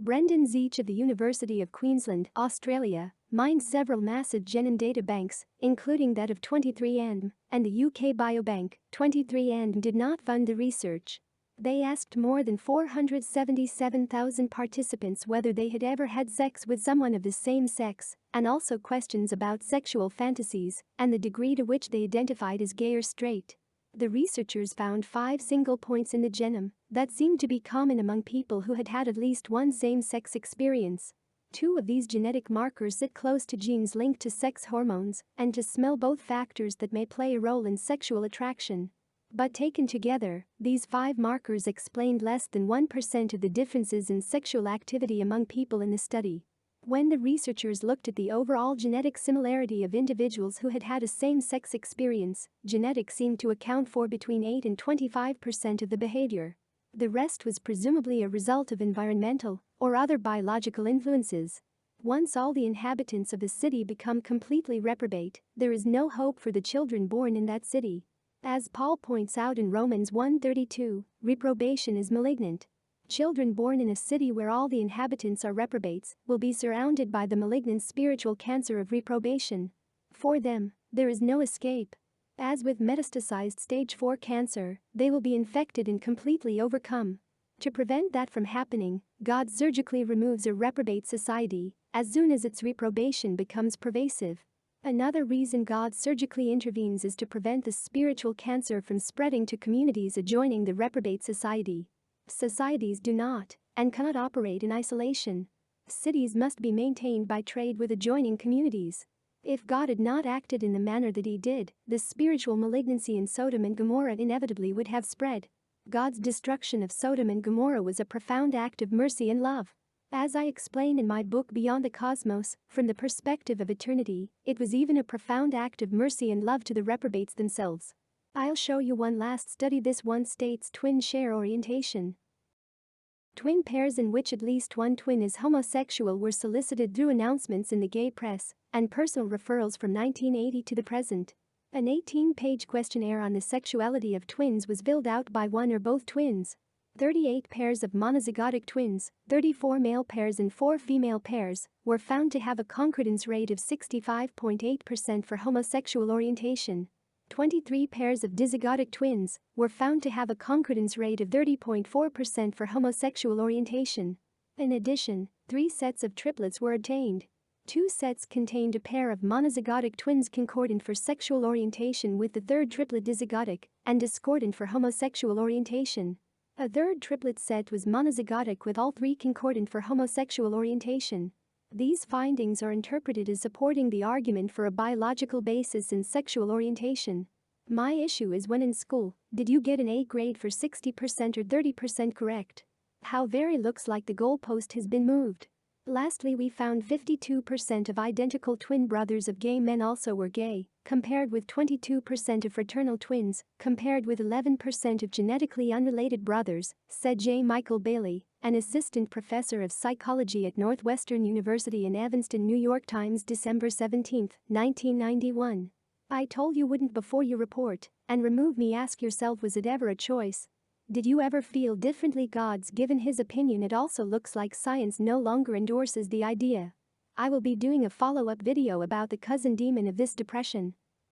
Brendan Zeech of the University of Queensland, Australia, mined several massive genome databanks, including that of 23andMe, and the UK biobank, 23andMe did not fund the research. They asked more than 477,000 participants whether they had ever had sex with someone of the same sex, and also questions about sexual fantasies and the degree to which they identified as gay or straight. The researchers found 5 single points in the genome that seemed to be common among people who had had at least one same-sex experience. 2 of these genetic markers sit close to genes linked to sex hormones and to smell, both factors that may play a role in sexual attraction. But taken together, these 5 markers explained less than 1% of the differences in sexual activity among people in the study. When the researchers looked at the overall genetic similarity of individuals who had had a same-sex experience, genetics seemed to account for between 8 and 25% of the behavior. The rest was presumably a result of environmental or other biological influences. Once all the inhabitants of a city become completely reprobate, there is no hope for the children born in that city. As Paul points out in Romans 1:32, reprobation is malignant. Children born in a city where all the inhabitants are reprobates will be surrounded by the malignant spiritual cancer of reprobation. For them, there is no escape. As with metastasized stage 4 cancer, they will be infected and completely overcome. To prevent that from happening, God surgically removes a reprobate society as soon as its reprobation becomes pervasive. Another reason God surgically intervenes is to prevent the spiritual cancer from spreading to communities adjoining the reprobate society. Societies do not and cannot operate in isolation. Cities must be maintained by trade with adjoining communities. If God had not acted in the manner that he did, the spiritual malignancy in Sodom and Gomorrah inevitably would have spread. God's destruction of Sodom and Gomorrah was a profound act of mercy and love. As I explain in my book Beyond the Cosmos, from the perspective of eternity, it was even a profound act of mercy and love to the reprobates themselves. I'll show you one last study. This one states twins share orientation. Twin pairs in which at least one twin is homosexual were solicited through announcements in the gay press and personal referrals from 1980 to the present. An 18-page questionnaire on the sexuality of twins was filled out by one or both twins. 38 pairs of monozygotic twins, 34 male pairs and 4 female pairs, were found to have a concordance rate of 65.8% for homosexual orientation. 23 pairs of dizygotic twins were found to have a concordance rate of 30.4% for homosexual orientation. In addition, 3 sets of triplets were obtained. 2 sets contained a pair of monozygotic twins concordant for sexual orientation with the third triplet dizygotic and discordant for homosexual orientation. A third triplet set was monozygotic with all 3 concordant for homosexual orientation. These findings are interpreted as supporting the argument for a biological basis in sexual orientation. My issue is, when in school, did you get an A grade for 60% or 30% correct? How very looks like the goalpost has been moved. Lastly, we found 52% of identical twin brothers of gay men also were gay, compared with 22% of fraternal twins, compared with 11% of genetically unrelated brothers, said J. Michael Bailey, an assistant professor of psychology at Northwestern University in Evanston. New York Times, December 17, 1991. I told you wouldn't before you report and remove me. Ask yourself, was it ever a choice? Did you ever feel differently? God's given his opinion. It also looks like science no longer endorses the idea. I will be doing a follow-up video about the cousin demon of this depression.